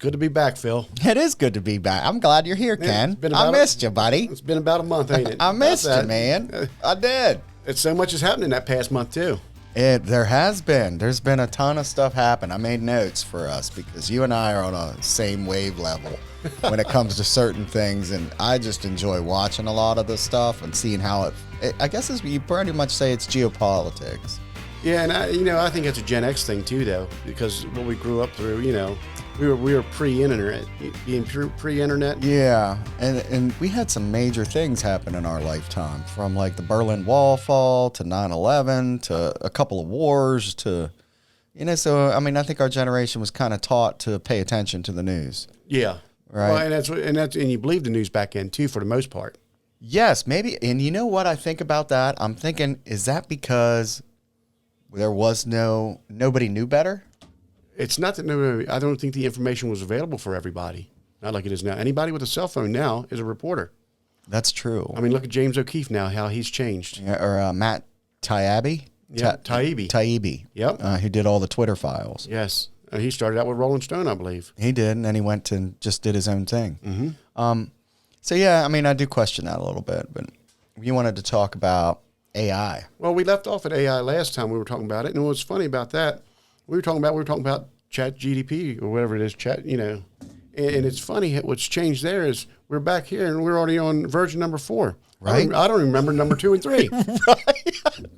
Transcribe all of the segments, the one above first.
good to be back, Phil. It is good to be back. I'm glad you're here, Ken. I missed you, buddy. It's been about a month, ain't it? I missed you, man. I did. It's so much has happened in that past month, too. There has been. There's been a ton of stuff happen. I made notes for us because you and I are on a same wave level when it comes to certain things, and I just enjoy watching a lot of this stuff and seeing how I guess you pretty much say it's geopolitics. Yeah, and I think it's a Gen X thing too, though, because what we grew up through, we were pre-internet, being pre-internet. Yeah, and we had some major things happen in our lifetime, from like the Berlin Wall fall to 9/11 to a couple of wars to, so I mean, I think our generation was kind of taught to pay attention to the news. Yeah, right. Well, and you believe the news back then too, for the most part. Yes, maybe. And you know what I think about that? I'm thinking, is that because there was nobody knew better? It's not that I don't think the information was available for everybody. Not like it is now. Anybody with a cell phone now is a reporter. That's true. I mean, look at James O'Keefe now, how he's changed. Yeah, or Matt Taibbi. Yeah, Taibbi. Taibbi. Yep. Who did all the Twitter files. Yes. And he started out with Rolling Stone, I believe. He did, and then he went and just did his own thing. Mm-hmm. So, yeah, I mean, I do question that a little bit, but you wanted to talk about AI. Well, we left off at AI last time we were talking about it, and what's funny about that, we were talking about Chat GTP or whatever it is, and it's funny what's changed there is we're back here and we're already on version number 4. Right. I don't remember number 2 and 3. Right.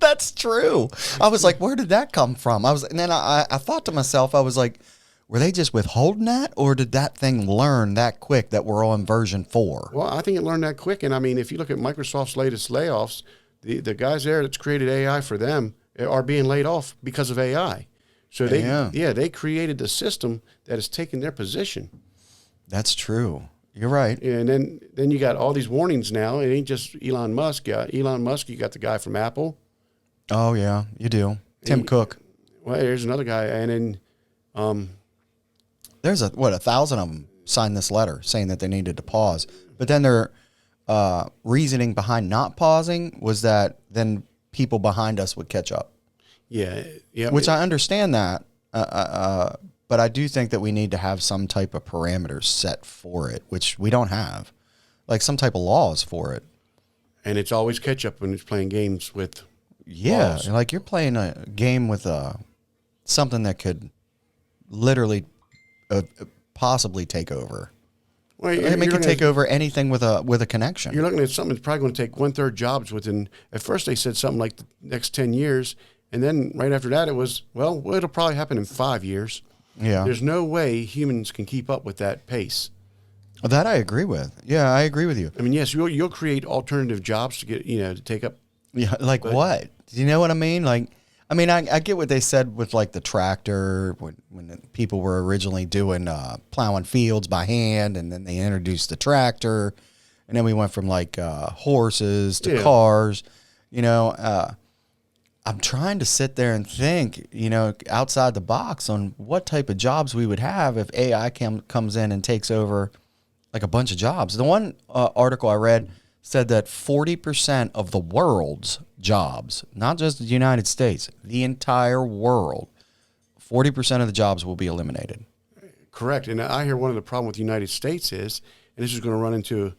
That's true. I was like, where did that come from? And then I thought to myself, I was like, were they just withholding that, or did that thing learn that quick that we're on version 4? Well, I think it learned that quick, and I mean, if you look at Microsoft's latest layoffs, the guys there that's created AI for them are being laid off because of AI. So they created the system that has taken their position. That's true. You're right. And then you got all these warnings now. It ain't just Elon Musk. Elon Musk, you got the guy from Apple. Oh, yeah, you do. Tim Cook. Well, there's another guy. And then... there's 1,000 of them signed this letter saying that they needed to pause. But then their reasoning behind not pausing was that then people behind us would catch up. Yeah. Which I understand that. But I do think that we need to have some type of parameters set for it, which we don't have. Like some type of laws for it. And it's always catch up when it's playing games with laws. Like you're playing a game with something that could literally possibly take over. Well, it can take over anything with a connection. You're looking at something that's probably going to take 1/3 jobs within. At first, they said something like the next 10 years, and then right after that, it was it'll probably happen in 5 years. Yeah, there's no way humans can keep up with that pace. That I agree with. Yeah, I agree with you. I mean, yes, you'll create alternative jobs to get to take up. Yeah, like what? Do you know what I mean? Like. I mean, I get what they said with like the tractor when people were originally doing plowing fields by hand, and then they introduced the tractor, and then we went from like horses to cars. I'm trying to sit there and think, outside the box on what type of jobs we would have if AI comes in and takes over like a bunch of jobs. The one article I read said that 40% of the world's jobs, not just the United States, the entire world, 40% of the jobs will be eliminated. Correct. And I hear one of the problems with the United States is, and this is going to run into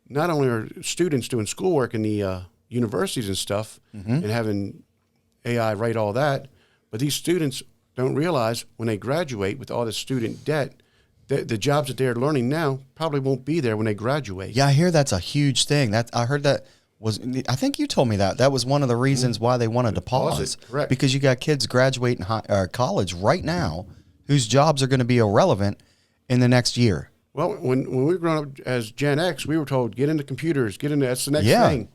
not only are students doing schoolwork in the universities and stuff and having AI write all that, but these students don't realize when they graduate with all this student debt, the jobs that they're learning now probably won't be there when they graduate. Yeah, I hear that's a huge thing. I heard that I think you told me that was one of the reasons why they wanted to pause. Correct. Because you got kids graduating college right now whose jobs are going to be irrelevant in the next year. Well, when we were growing up as Gen X, we were told, get into computers, that's the next thing.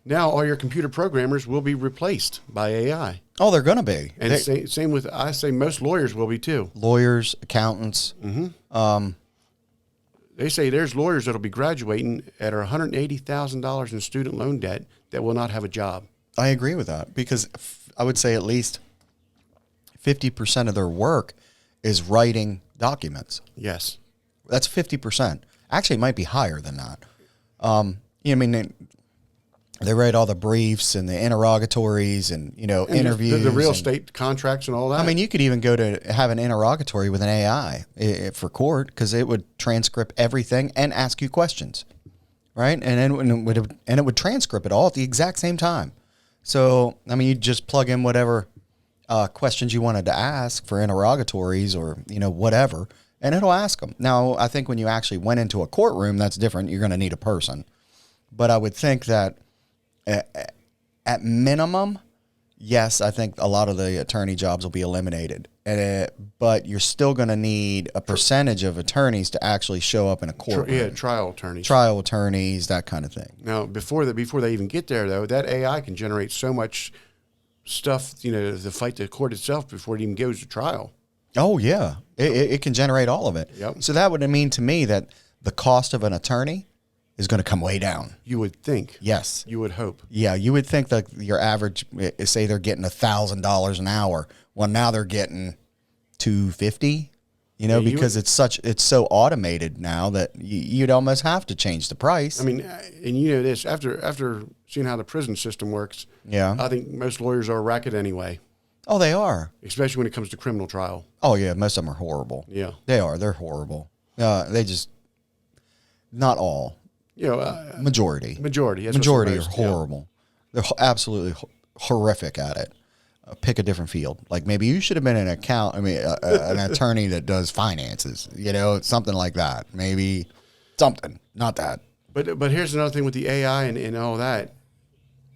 Now all your computer programmers will be replaced by AI. Oh, they're going to be. And same with, I say most lawyers will be too. Lawyers, accountants. They say there's lawyers that will be graduating at $180,000 in student loan debt that will not have a job. I agree with that because I would say at least 50% of their work is writing documents. Yes. That's 50%. Actually, it might be higher than that. I mean, They write all the briefs and the interrogatories and, you know, And interviews. the real and, estate contracts and all that. I mean, you could even go to have an interrogatory with an AI for court because it would transcript everything and ask you questions, right? And it would transcript it all at the exact same time. So, I mean, you just plug in whatever questions you wanted to ask for interrogatories or, you know, whatever, and it'll ask them. Now, I think when you actually went into a courtroom, that's different. You're going to need a person. But I would think that at minimum, yes, I think a lot of the attorney jobs will be eliminated. But you're still going to need a percentage of attorneys to actually show up in a courtroom. Trial attorneys. Trial attorneys, that kind of thing. Now, before they even get there, though, that AI can generate so much stuff, you know, to fight the court itself before it even goes to trial. Oh, yeah. It can generate all of it. Yep. So that would mean to me that the cost of an attorney is going to come way down. You would think. Yes. You would hope. Yeah, you would think that your average, say they're getting $1,000 an hour. Well, now they're getting $250. You know, because it's so automated now that you'd almost have to change the price. I mean, and you know this after seeing how the prison system works. Yeah, I think most lawyers are a racket anyway. Oh, they are. Especially when it comes to criminal trial. Oh yeah, most of them are horrible. Yeah, they are. They're horrible. They just not all. You know, majority. Majority are horrible. Yeah. They're absolutely horrific at it. Pick a different field. Like maybe you should have been an an attorney that does finances, you know, something like that. Maybe something, not that. But here's another thing with the AI and all that,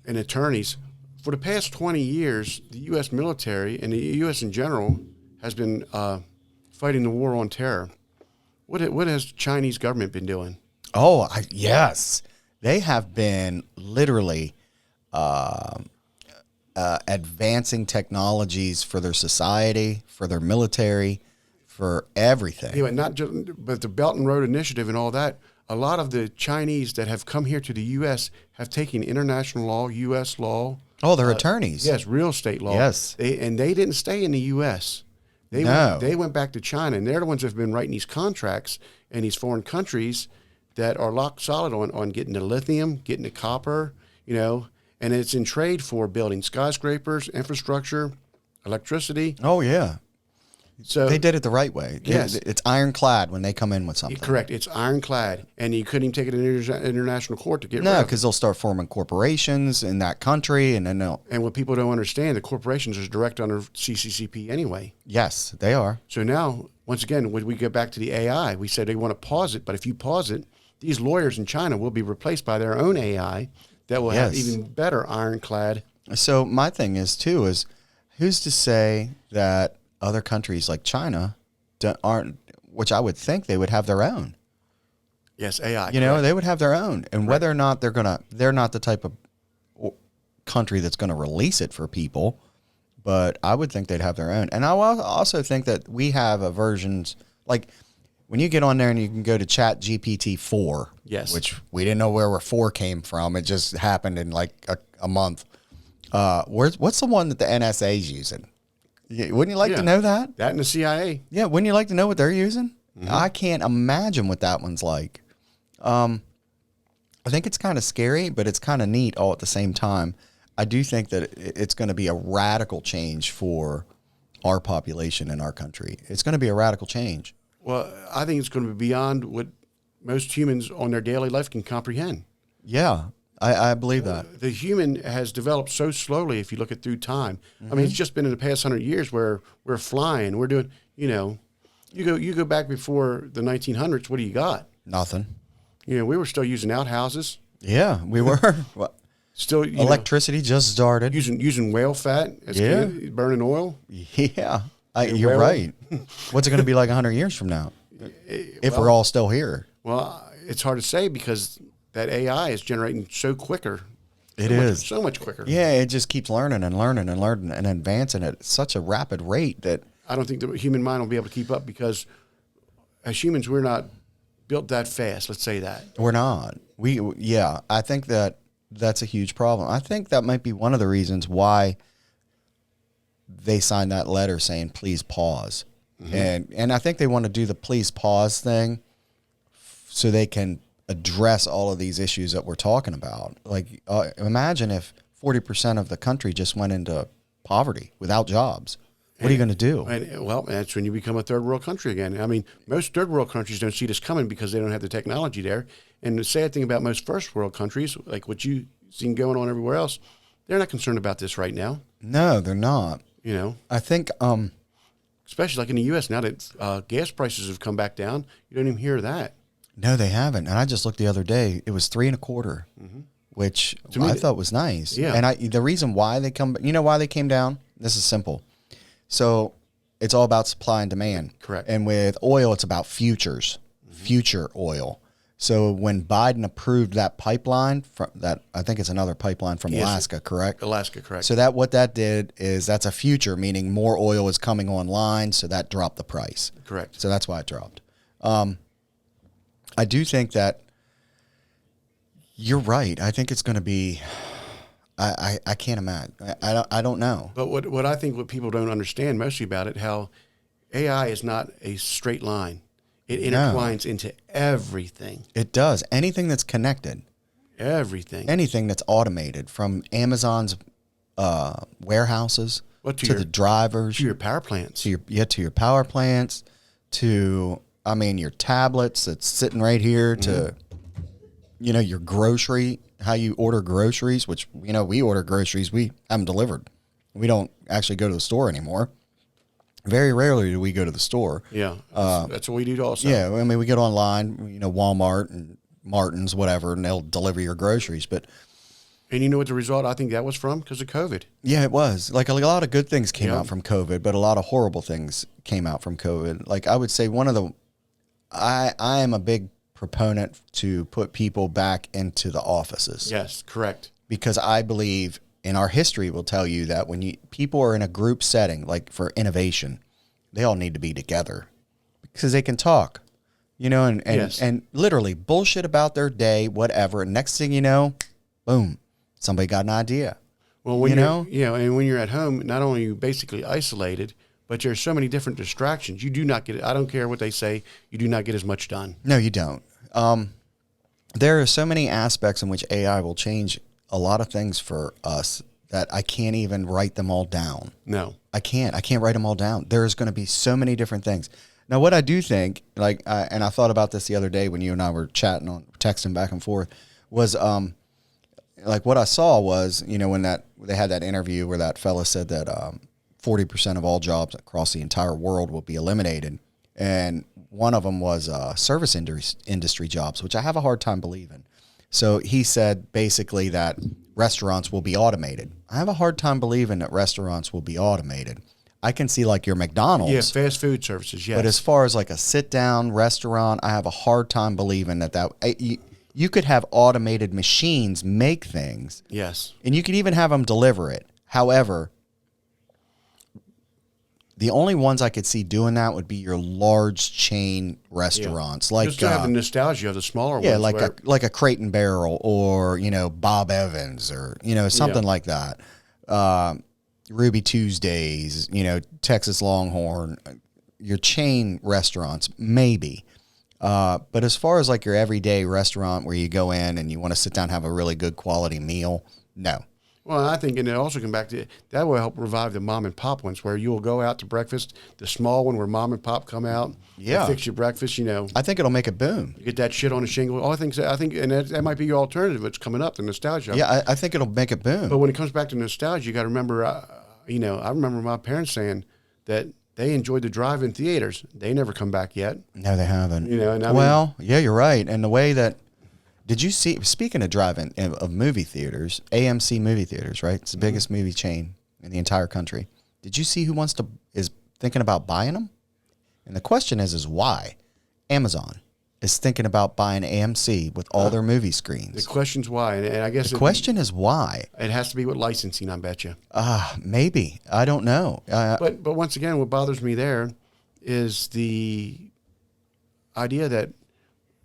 and attorneys. For the past 20 years, the U.S. military and the U.S. in general has been fighting the war on terror. What has the Chinese government been doing? Oh, yes. They have been literally advancing technologies for their society, for their military, for everything. Yeah, but the Belt and Road Initiative and all that, a lot of the Chinese that have come here to the U.S. have taken international law, U.S. law. Oh, they're attorneys. Yes, real estate law. Yes. They didn't stay in the U.S. They went back to China, and they're the ones that have been writing these contracts in these foreign countries that are locked solid on getting the lithium, getting the copper, you know, and it's in trade for building skyscrapers, infrastructure, electricity. Oh, yeah. So they did it the right way. Yes. It's ironclad when they come in with something. Correct. It's ironclad. And you couldn't even take it to international court to get rid of it. No, because they'll start forming corporations in that country, and then they'll... And what people don't understand, the corporations are direct under CCCP anyway. Yes, they are. So now, once again, when we go back to the AI, we said they want to pause it, but if you pause it, these lawyers in China will be replaced by their own AI that will have even better ironclad. So my thing is, too, is who's to say that other countries like China aren't, which I would think they would have their own. Yes, AI. You know, they would have their own. And whether or not they're not the type of country that's going to release it for people, but I would think they'd have their own. And I also think that we have versions, like when you get on there and you can go to Chat GPT 4, yes, which we didn't know where 4 came from. It just happened in like a month. What's the one that the NSA is using? Wouldn't you like to know that? That and the CIA. Yeah, wouldn't you like to know what they're using? Mm-hmm. I can't imagine what that one's like. I think it's kind of scary, but it's kind of neat all at the same time. I do think that it's going to be a radical change for our population in our country. It's going to be a radical change. Well, I think it's going to be beyond what most humans on their daily life can comprehend. Yeah, I believe that. The human has developed so slowly if you look at through time. Mm-hmm. I mean, it's just been in the past 100 years where we're flying. We're doing, you know, you go back before the 1900s, what do you got? Nothing. You know, we were still using outhouses. Yeah, we were. Still, electricity just started. Using whale fat as burning oil. Yeah, you're right. What's it going to be like 100 years from now if we're all still here? Well, it's hard to say because that AI is generating so quicker. It is so much quicker. Yeah, it just keeps learning and learning and learning and advancing at such a rapid rate that I don't think the human mind will be able to keep up because as humans, we're not built that fast. Let's say that. We're not. I think that's a huge problem. I think that might be one of the reasons why they signed that letter saying, please pause. Mm-hmm. And I think they want to do the please pause thing so they can address all of these issues that we're talking about. Like, imagine if 40% of the country just went into poverty without jobs. What are you going to do? Well, that's when you become a third world country again. I mean, most third world countries don't see this coming because they don't have the technology there. And the sad thing about most first world countries, like what you've seen going on everywhere else, they're not concerned about this right now. No, they're not. You know, I think, especially like in the U.S. now that gas prices have come back down, you don't even hear that. no, they haven't. And I just looked the other day; it was 3.25, which I thought was nice. Yeah. And the reason why they why they came down? This is simple. So it's all about supply and demand. Correct. And with oil, it's about future oil. So when Biden approved that pipeline I think it's another pipeline from Alaska, correct? Alaska, correct. So what that did is that's a future, meaning more oil is coming online. So that dropped the price. Correct. So that's why it dropped. I do think that you're right. I think it's going to be, I can't imagine. I don't know. But what people don't understand mostly about it, how AI is not a straight line. It intertwines into everything. It does. Anything that's connected. Everything. Anything that's automated, from Amazon's warehouses to the drivers. To your power plants. To your power plants, to, your tablets that's sitting right here, to, your grocery, how you order groceries, which, we order groceries. We have them delivered. We don't actually go to the store anymore. Very rarely do we go to the store. Yeah, that's what we do also. Yeah, we get online, Walmart and Martin's, whatever, and they'll deliver your groceries. And you know what the result I think that was from? Because of COVID. Yeah, it was. Like, a lot of good things came out from COVID, but a lot of horrible things came out from COVID. Like, I would say I am a big proponent to put people back into the offices. Yes, correct. Because I believe, in our history will tell you that when people are in a group setting, like for innovation, they all need to be together because they can talk, and literally bullshit about their day, whatever. And next thing you know, boom, somebody got an idea. Well, and when you're at home, not only are you basically isolated, but there's so many different distractions. You do not get it. I don't care what they say. You do not get as much done. No, you don't. There are so many aspects in which AI will change a lot of things for us that I can't even write them all down. No. I can't write them all down. There's going to be so many different things. Now, what I do think, and I thought about this the other day when you and I were texting back and forth, was what I saw was, when they had that interview where that fella said that 40% of all jobs across the entire world will be eliminated. And one of them was service industry jobs, which I have a hard time believing. So he said basically that restaurants will be automated. I have a hard time believing that restaurants will be automated. I can see like your McDonald's. Yeah, fast food services, yes. But as far as like a sit-down restaurant, I have a hard time believing that you could have automated machines make things. Yes. And you could even have them deliver it. However, the only ones I could see doing that would be your large chain restaurants, like just to have the nostalgia of the smaller ones. Yeah, like a Crate and Barrel, or Bob Evans, or something like that. Ruby Tuesdays, Texas Longhorn, your chain restaurants, maybe. But as far as like your everyday restaurant where you go in and you want to sit down and have a really good quality meal, no. Well, I think, and it also come back to, that will help revive the mom and pop ones where you'll go out to breakfast, the small one where mom and pop come out, fix your breakfast, I think it'll make it boom. You get that shit on a shingle. I think, and that might be your alternative. It's coming up, the nostalgia. Yeah, I think it'll make it boom. But when it comes back to nostalgia, you got to remember, I remember my parents saying that they enjoyed the drive-in theaters. They never come back yet. No, they haven't. And yeah, you're right. And the way that, did you see, speaking of drive-in, of movie theaters, AMC movie theaters, right? It's the biggest movie chain in the entire country. Did you see who is thinking about buying them? And the question is why? Amazon is thinking about buying AMC with all their movie screens. The question's why. And I guess the question is why. It has to be with licensing, I bet you. Maybe. I don't know. But once again, what bothers me there is the idea that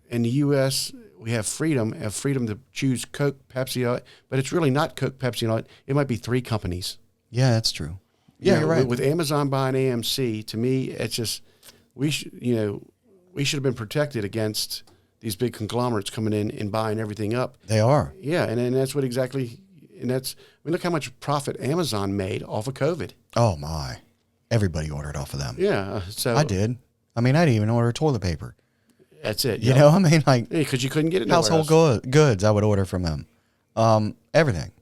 in the U.S., we have freedom to choose Coke, Pepsi, but it's really not Coke, Pepsi, and it might be 3 companies. Yeah, that's true. Yeah, you're right. With Amazon buying AMC, to me, it's just we should have been protected against these big conglomerates coming in and buying everything up. They are. Yeah, and that's what exactly, and that's, I mean, look how much profit Amazon made off of COVID. Oh my. Everybody ordered off of them. Yeah, so. I did. I mean, I didn't even order toilet paper. That's it. You know, I mean, like because you couldn't get it. Household goods, I would order from them. Everything.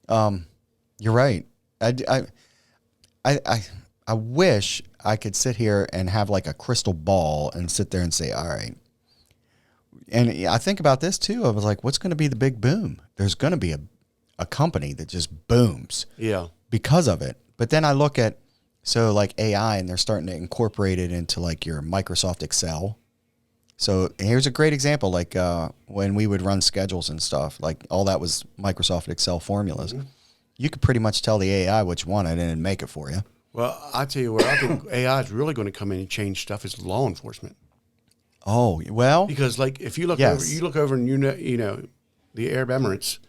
You're right. I wish I could sit here and have like a crystal ball and sit there and say, all right. And I think about this too. I was like, what's going to be the big boom? There's going to be a company that just booms. Yeah. Because of it. But then I look at, so like AI, and they're starting to incorporate it into like your Microsoft Excel. So here's a great example, like when we would run schedules and stuff, like all that was Microsoft Excel formulas. Mm-hmm. You could pretty much tell the AI what you wanted and it'd make it for you. Well, I tell you where I think AI is really going to come in and change stuff is law enforcement. Oh, well. Because like if you look yes. over and you know the Arab Emirates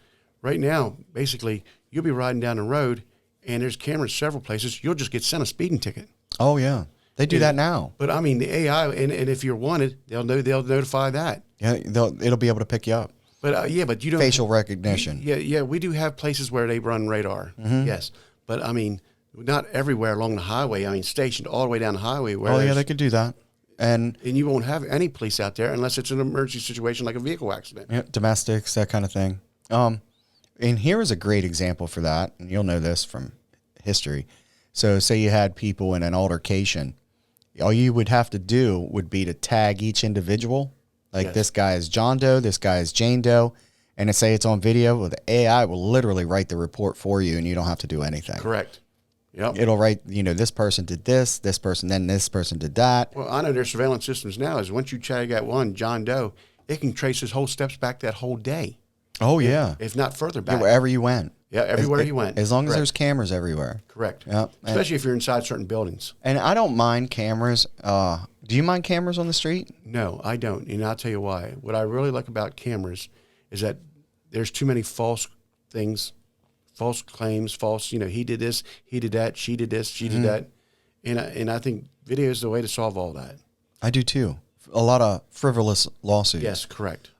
right now, basically you'll be riding down the road and there's cameras several places. You'll just get sent a speeding ticket. Oh yeah. They do that now. But I mean, the AI, and if you're wanted, they'll notify that. Yeah, it'll be able to pick you up. But but you don't facial recognition. Yeah, we do have places where they run radar. Mm-hmm. Yes, but I mean, not everywhere along the highway. I mean, stationed all the way down the highway. Oh yeah, they could do that, and you won't have any police out there unless it's an emergency situation like a vehicle accident. Yeah, domestics, that kind of thing. And here is a great example for that, and you'll know this from history. So, say you had people in an altercation. All you would have to do would be to tag each individual. Like yes. This guy is John Doe, this guy is Jane Doe, and to say it's on video, well, the AI will literally write the report for you, and you don't have to do anything. Correct. Yep. It'll write, this person did this person, then this person did that. Well, I know their surveillance systems now is once you tag that one, John Doe, it can trace his whole steps back that whole day. Oh, yeah. If not further back. Yeah, wherever you went. Yeah, everywhere he went. As long as there's cameras everywhere. Correct. Yeah. Especially if you're inside certain buildings. And I don't mind cameras. Do you mind cameras on the street? No, I don't. And I'll tell you why. What I really like about cameras is that there's too many false things, false claims, false, he did this, he did that, she did this, she did that. And I think video is the way to solve all that. I do too. A lot of frivolous lawsuits. Yes, correct.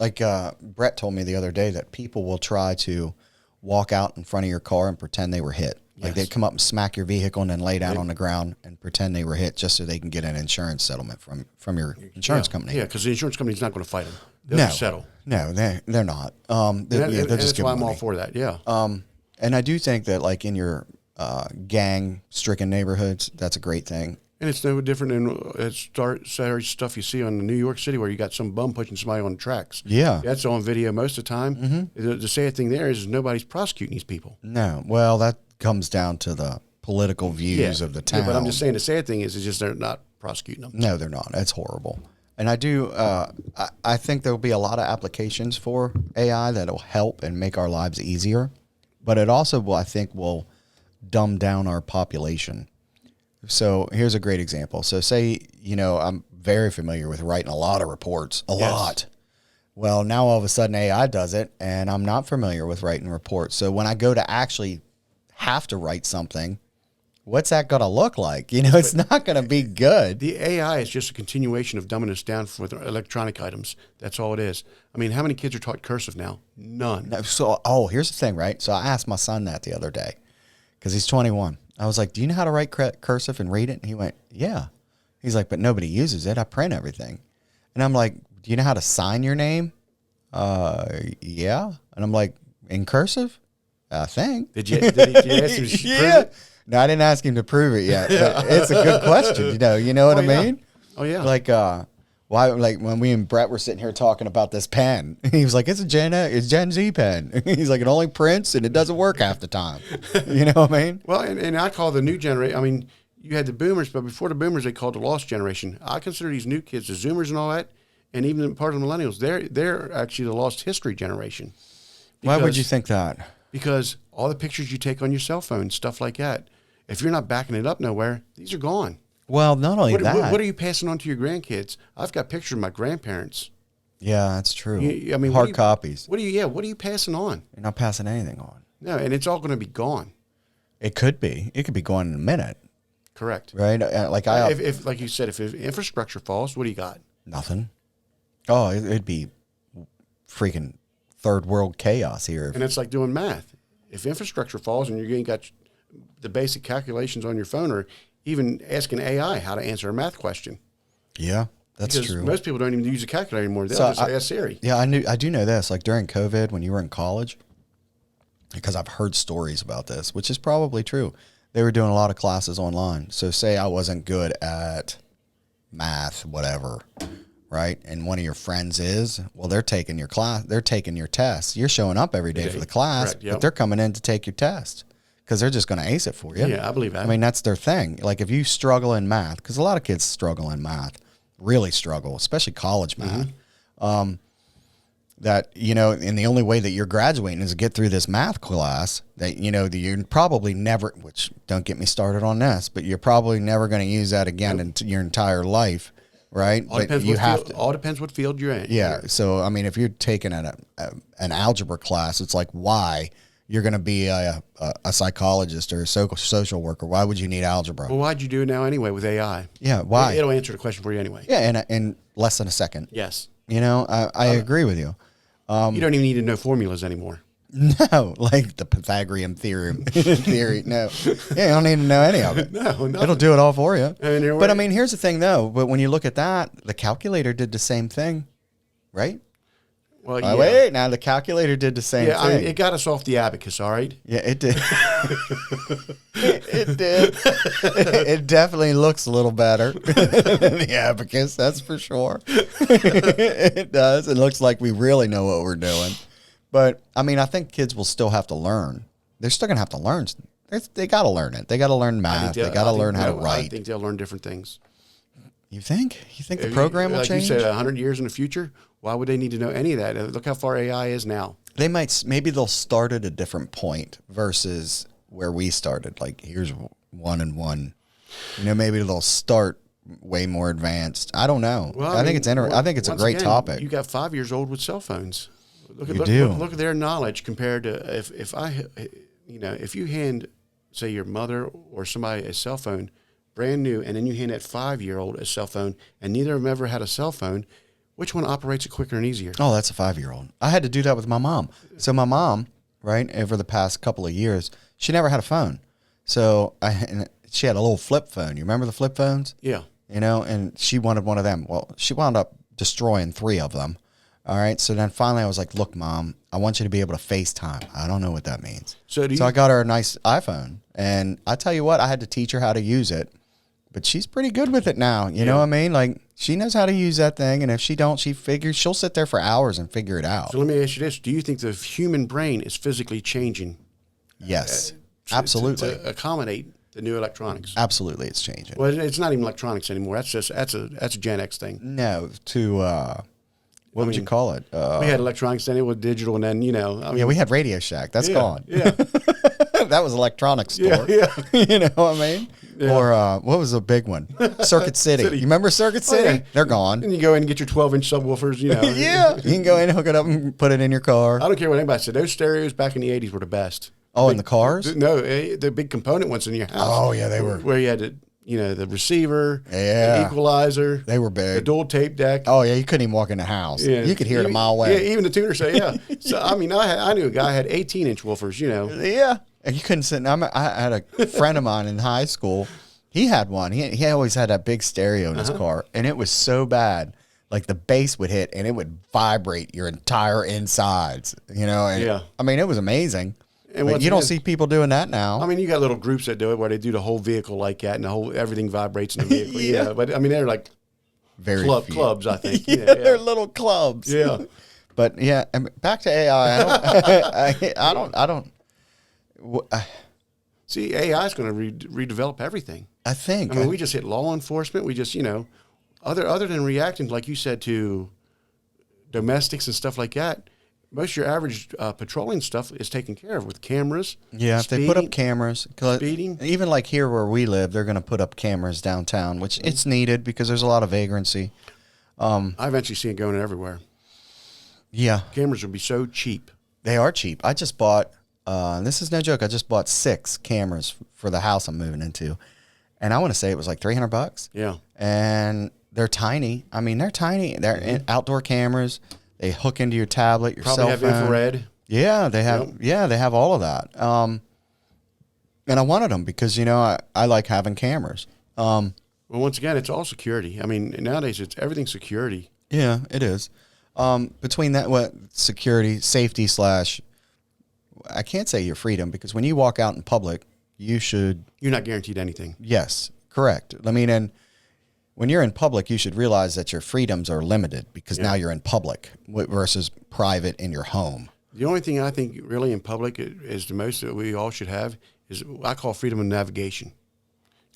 Like Brett told me the other day that people will try to walk out in front of your car and pretend they were hit. Yes. Like they'd come up and smack your vehicle and then lay down on the ground and pretend they were hit just so they can get an insurance settlement from your insurance company. Yeah, because the insurance company's not going to fight them. They'll just settle. No, they're not. They'll just that's give why I'm money. all for that, yeah. And I do think that like in your gang-stricken neighborhoods, that's a great thing. And it's no different than stuff you see on New York City where you got some bum pushing somebody on the tracks. Yeah. That's on video most of the time. Mm-hmm. The sad thing there is nobody's prosecuting these people. No. Well, that comes down to the political views of the town. Yeah, but I'm just saying the sad thing is just they're not prosecuting them. No, they're not. That's horrible. And I do, I think there will be a lot of applications for AI that will help and make our lives easier. But it also will, I think, will dumb down our population. So here's a great example. So say, I'm very familiar with writing a lot of reports, a lot. Well, now all of a sudden AI does it, and I'm not familiar with writing reports. So when I go to actually have to write something, what's that going to look like? It's not going to be good. The AI is just a continuation of dumbing us down for the electronic items. That's all it is. I mean, how many kids are taught cursive now? None. No, so, here's the thing, right? So I asked my son that the other day because he's 21. I was like, do you know how to write cursive and read it? And he went, yeah. He's like, but nobody uses it. I print everything. And I'm like, do you know how to sign your name? Yeah. And I'm like, in cursive? I think. Did you ask him to prove it? No, I didn't ask him to prove it yet. But it's a good question. You know what I mean? Oh, yeah. Like, why? Like when we and Brett were sitting here talking about this pen, he was like, "It's a Gen Z pen." He's like, "It only prints and it doesn't work half the time." You know what I mean? Well, and I call the new generation. I mean, you had the boomers, but before the boomers, they called the lost generation. I consider these new kids, the Zoomers and all that, and even part of the millennials. They're actually the lost history generation. Why would you think that? Because all the pictures you take on your cell phone, stuff like that, if you're not backing it up nowhere, these are gone. Well, not only that. What are you passing on to your grandkids? I've got pictures of my grandparents. Yeah, that's true. I mean, hard copies. What are you passing on? You're not passing anything on. No, and it's all going to be gone. It could be. It could be gone in a minute. Correct. Right? Like you said, if infrastructure falls, what do you got? Nothing. Oh, it'd be freaking third world chaos here. And it's like doing math. If infrastructure falls and you ain't got the basic calculations on your phone, or even asking AI how to answer a math question. Yeah, that's Because true. most people don't even use a calculator anymore. They'll So just ask Siri. Yeah, I do know this. Like during COVID, when you were in college, because I've heard stories about this, which is probably true. They were doing a lot of classes online. So say I wasn't good at math, whatever, right? And one of your friends is, well, they're taking your class, they're taking your test. You're showing up every day for the class, Correct, yep. but they're coming in to take your test because they're just going to ace it for you. Yeah, I believe that. I mean, that's their thing. Like if you struggle in math, because a lot of kids struggle in math, really struggle, especially college math. That, you know, and the only way that you're graduating is to get through this math class that, you know, that you're probably never, which don't get me started on this, but you're probably never going to use that again in your entire life, right? All But depends you what have field, to. all depends what field you're in. Yeah. So, I mean, if you're taking an algebra class, it's like, why you're going to be a psychologist or a social worker? Why would you need algebra? Well, why'd you do it now anyway with AI? Yeah. Why? It'll answer the question for you anyway. Yeah. In less than a second. Yes. You know, I agree with you. You don't even need to know formulas anymore. No, like the Pythagorean theory. No, yeah, you don't need to know any of it. No, It'll do it all for you. mean, But I mean, here's the thing, though. But when you look at that, the calculator did the same thing, right? Well, Oh, wait, now the calculator did the same yeah, thing. I mean, it got us off the abacus, all right? Yeah, it did. It did. It definitely looks a little better than the abacus, that's for sure. It does. It looks like we really know what we're doing. But, I mean, I think kids will still have to learn. They're still going to have to learn. They got to learn it. They got to learn math. They got to learn how to write. I think they'll learn different things. You think? You think the program will like change? you said, 100 years in the future, why would they need to know any of that? Look how far AI is now. They might, maybe they'll start at a different point versus where we started. Like, here's 1 and 1. You know, maybe they'll start way more advanced. I don't know. Well, I think it's I think it's a great topic. You got 5 years old with cell phones. Look at their knowledge compared to if you hand, say, your mother or somebody a cell phone, brand new, and then you hand that 5-year-old a cell phone, and neither of them ever had a cell phone, which one operates it quicker and easier? Oh, that's a 5-year-old. I had to do that with my mom. So my mom, right, over the past couple of years, she never had a phone. So she had a little flip phone. You remember the flip phones? Yeah. You know, and she wanted one of them. Well, she wound up destroying 3 of them. All right. So then finally I was like, look, Mom, I want you to be able to FaceTime. I don't know what that means. So I got her a nice iPhone. And I tell you what, I had to teach her how to use it. But she's pretty good with it now. You know what I mean? Like, she knows how to use that thing. And if she don't, she'll sit there for hours and figure it out. So let me ask you this. Do you think the human brain is physically changing? Yes. Absolutely. To accommodate the new electronics? Absolutely, it's changing. Well, it's not even electronics anymore. That's a Gen X thing. No, what would you call it? We had electronics, then it was digital, and then, yeah, we had Radio Shack. That's gone. Yeah. That was electronics store. Yeah. You know what I mean? Yeah. Or what was a big one? Circuit City. You remember Circuit City? Yeah. They're gone. And you go in and get your 12-inch subwoofers, Yeah. You can go in, hook it up, and put it in your car. I don't care what anybody said. Those stereos back in the 80s were the best. Oh, in the cars? No, the big component ones in your house. Oh, yeah, they were. Where you had the receiver, the equalizer. They were big. The dual tape deck. Oh, yeah, you couldn't even walk in the house. Yeah. You could hear it a mile away. Yeah, even the tuner say, yeah. So, I mean, I knew a guy had 18-inch woofers, Yeah. And you couldn't sit. I had a friend of mine in high school. He had one. He always had that big stereo in his car, and it was so bad. Like the bass would hit, and it would vibrate your entire insides. And, I mean, it was amazing. But you don't see people doing that now. I mean, you got little groups that do it where they do the whole vehicle like that, and everything vibrates in the vehicle. Yeah, but I mean, they're like clubs, I think. They're little clubs. Yeah, but yeah, and back to AI. I don't. See, AI is going to redevelop everything. I think. I mean, we just hit law enforcement. We just, other than reacting, like you said, to domestics and stuff like that, most of your average patrolling stuff is taken care of with cameras. Yeah, if they put up cameras. Speeding. Even like here where we live, they're going to put up cameras downtown, which it's needed because there's a lot of vagrancy. I eventually see it going everywhere. Yeah. Cameras would be so cheap. They are cheap. I just bought, this is no joke, I just bought 6 cameras for the house I'm moving into. And I want to say it was like $300. Yeah. And they're tiny. I mean, they're tiny. They're outdoor cameras. They hook into your tablet, your Probably cell have phone. infrared. Yeah, they have. Yep. Yeah, they have all of that. And I wanted them because I like having cameras. Well, once again, it's all security. I mean, nowadays it's everything security. Yeah, it is. Between that, security, safety slash, I can't say your freedom, because when you walk out in public, you're not guaranteed anything. Yes, correct. I mean, and when you're in public, you should realize that your freedoms are limited because now you're in public versus private in your home. The only thing I think really in public is the most that we all should have is what I call freedom of navigation.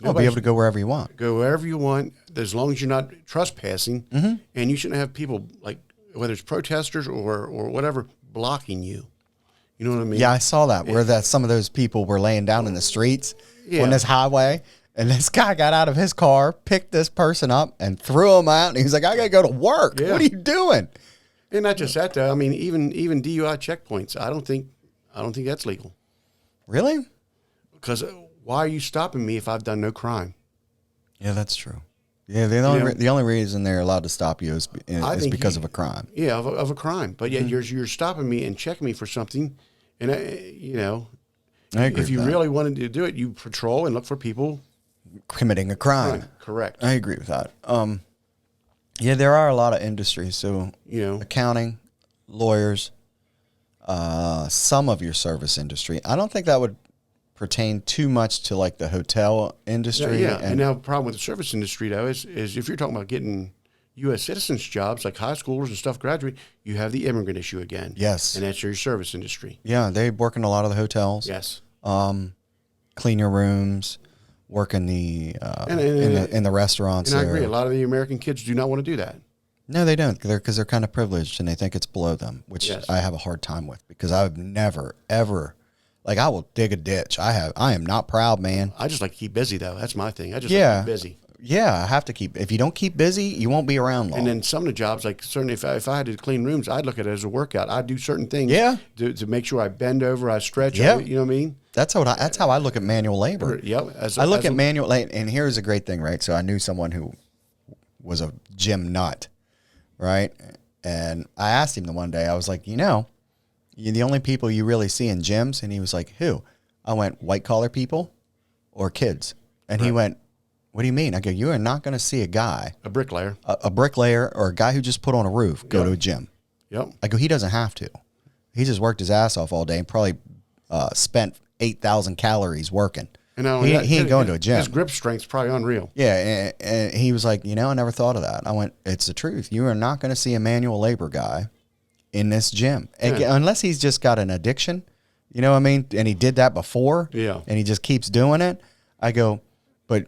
You'll be able to go wherever you want. Go wherever you want, as long as you're not trespassing, and you shouldn't have people, like, whether it's protesters or whatever, blocking you. You know what I mean? Yeah, I saw that, where some of those people were laying down in the streets on this highway, and this guy got out of his car, picked this person up, and threw him out, and he was like, I got to go to work. Yeah. What are you doing? And not just that, though. I mean, even DUI checkpoints, I don't think that's legal. Really? Because why are you stopping me if I've done no crime? Yeah, that's true. Yeah, the only reason they're allowed to stop you is because of a crime. Yeah, of a crime. But yet you're stopping me and checking me for something, and I agree if you with that. really wanted to do it, you patrol and look for people Committing a crime. Correct. I agree with that. Yeah, there are a lot of industries. So accounting, lawyers, some of your service industry. I don't think that would pertain too much to like the hotel industry. Yeah. And now the problem with the service industry, though, is if you're talking about getting U.S. citizens jobs, like high schoolers and stuff graduate, you have the immigrant issue again. Yes. And that's your service industry. Yeah, they work in a lot of the hotels. Yes. Clean your rooms, work in the in the restaurants. And I agree. A lot of the American kids do not want to do that. No, they don't. Because they're kind of privileged and they think it's below them, which Yes. I have a hard time with because I've never, ever, like I will dig a ditch. I am not proud, man. I just like to keep busy, though. That's my thing. I just like to keep busy. Yeah, I have to keep. If you don't keep busy, you won't be around long. And then some of the jobs, like certainly if I had to clean rooms, I'd look at it as a workout. I'd do certain things to make sure I bend over, I stretch. Yeah. You know what I mean? That's how I look at manual labor. Yep. I look at manual labor, and here's a great thing, right? So I knew someone who was a gym nut, right? And I asked him the one day, I was like, you're the only people you really see in gyms? And he was like, who? I went, white collar people or kids? And he went, what do you mean? I go, you are not going to see a guy, a bricklayer, a bricklayer or a guy who just put on a roof go to a gym. Yep. I go, he doesn't have to. He just worked his ass off all day and probably spent 8,000 calories working. And he ain't going to a gym. His grip strength's probably unreal. Yeah, and he was like, I never thought of that. I went, it's the truth. You are not going to see a manual labor guy in this gym. Unless he's just got an addiction, you know what I mean? And he did that before, and he just keeps doing it. I go, but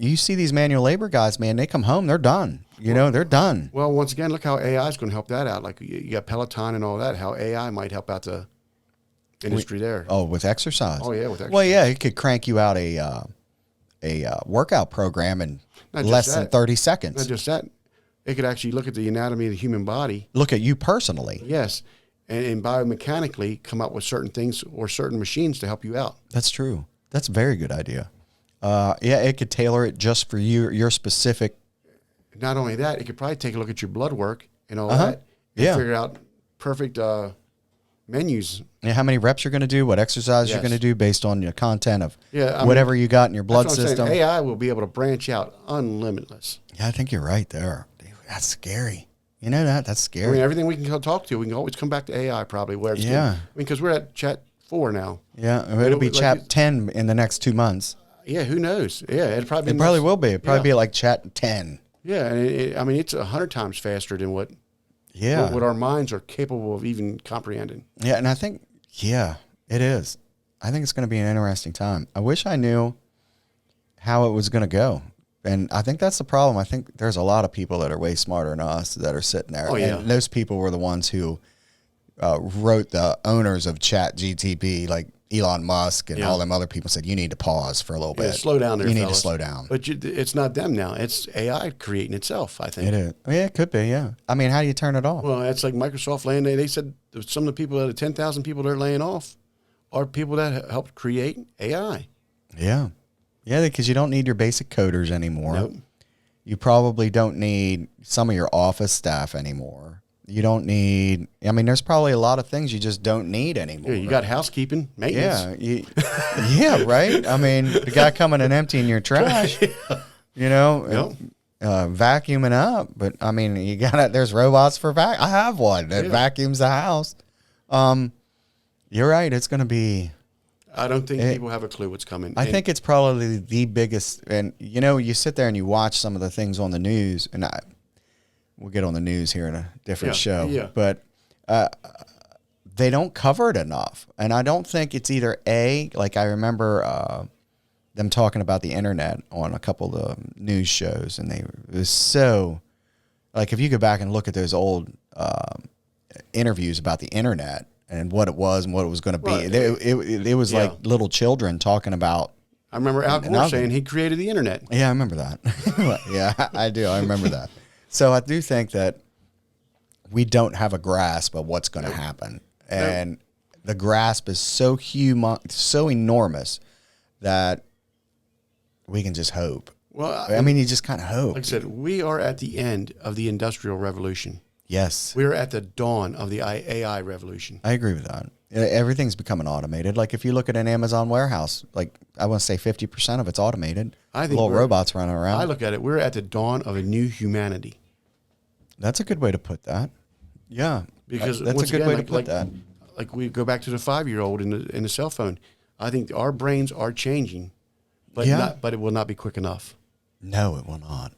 you see these manual labor guys, man, they come home, they're done. They're done. Well, once again, look how AI is going to help that out. Like you got Peloton and all that, how AI might help out the industry there. Oh, with exercise. Oh, yeah, with exercise. Well, yeah, it could crank you out a workout program in less than 30 seconds. Not just that. It could actually look at the anatomy of the human body. Look at you personally. Yes. And biomechanically come up with certain things or certain machines to help you out. That's true. That's a very good idea. It could tailor it just for your specific. Not only that, it could probably take a look at your blood work and all that. And figure out perfect menus. Yeah, how many reps you're going to do, what exercise you're going to do based on your content of whatever you got in your blood system. AI will be able to branch out unlimitless. Yeah, I think you're right there. Dude, that's scary. You know that? That's scary. I mean, everything we can talk to, we can always come back to AI probably. Where it's because we're at Chat 4 now. Yeah, it'll be Chat 10 in the next 2 months. Yeah, who knows? Yeah, it probably will be. It'll probably be like Chat 10. Yeah, and it's 100 times faster than what our minds are capable of even comprehending. Yeah, and I think, it is. I think it's going to be an interesting time. I wish I knew how it was going to go. And I think that's the problem. I think there's a lot of people that are way smarter than us that are sitting there. Oh, yeah. And those people were the ones who wrote the owners of Chat GTP, like Elon Musk and all them other people said, you need to pause for a little bit. Slow down there, You need fellas. to slow down. But it's not them now. It's AI creating itself, I think. It is. Yeah, it could be, yeah. I mean, how do you turn it off? Well, it's like Microsoft laying there. They said some of the people, the 10,000 people they're laying off are people that helped create AI. Yeah. Yeah, because you don't need your basic coders anymore. Nope. You probably don't need some of your office staff anymore. You don't need, I mean, there's probably a lot of things you just don't need anymore. Yeah, you got housekeeping, maintenance. Yeah, right? I mean, the guy coming and emptying your trash, you know, vacuuming up. But, I mean, there's robots for I have one that vacuums the house. You're right. It's going to be. I don't think people have a clue what's coming. I think it's probably the biggest. And, you know, you sit there and you watch some of the things on the news, and we'll get on the news here in a different show. Yeah. But they don't cover it enough. And I don't think it's either like I remember them talking about the internet on a couple of news shows, and it was so, like, if you go back and look at those old interviews about the internet and what it was and what it was going to be, it was like little children talking about. I remember Al Gore saying he created the internet. Yeah, I remember that. Yeah, I do. I remember that. So I do think that we don't have a grasp of what's going to happen. And the grasp is so enormous that we can just hope. Well, I mean, you just kind of hope. Like I said, we are at the end of the Industrial Revolution. Yes. We're at the dawn of the AI revolution. I agree with that. Everything's becoming automated. Like if you look at an Amazon warehouse, like I want to say 50% of it's automated. I think little robots running around. I look at it, we're at the dawn of a new humanity. That's a good way to put that. Yeah. Because that's a good way to put that. Like we go back to the 5-year-old in the cell phone. I think our brains are changing, but it will not be quick enough. No, it will not.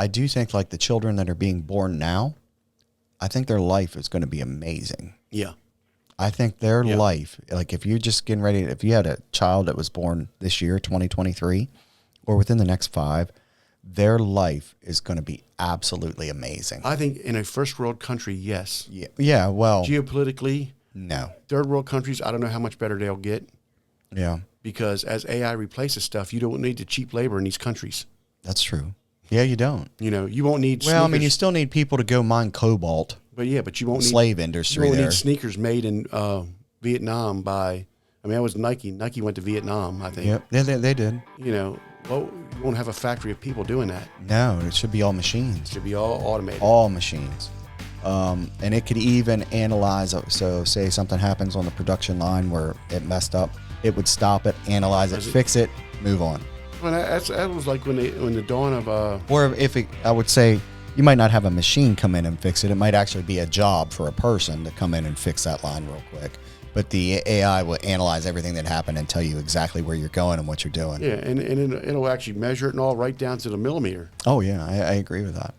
I do think like the children that are being born now, I think their life is going to be amazing. Yeah. I think their life, like if you're just getting ready, if you had a child that was born this year, 2023, or within the next 5, their life is going to be absolutely amazing. I think in a first world country, yes. Yeah, well. Geopolitically, no. Third world countries, I don't know how much better they'll get. Yeah. Because as AI replaces stuff, you don't need the cheap labor in these countries. That's true. Yeah, you don't. You know, you won't need sneakers. I mean, you still need people to go mine cobalt. But but you won't need slave industry. You won't need sneakers made in Vietnam by. I mean, that was Nike. Nike went to Vietnam, I think. Yep, they did. You know, well, you won't have a factory of people doing that. No, it should be all machines. It should be all automated. All machines, and it could even analyze. So, say something happens on the production line where it messed up, it would stop it, analyze it, fix it, move on. Well, that was like when the dawn of or if I would say. You might not have a machine come in and fix it. It might actually be a job for a person to come in and fix that line real quick. But the AI will analyze everything that happened and tell you exactly where you're going and what you're doing. Yeah, and it'll actually measure it and all right down to the millimeter. Oh, yeah, I agree with that.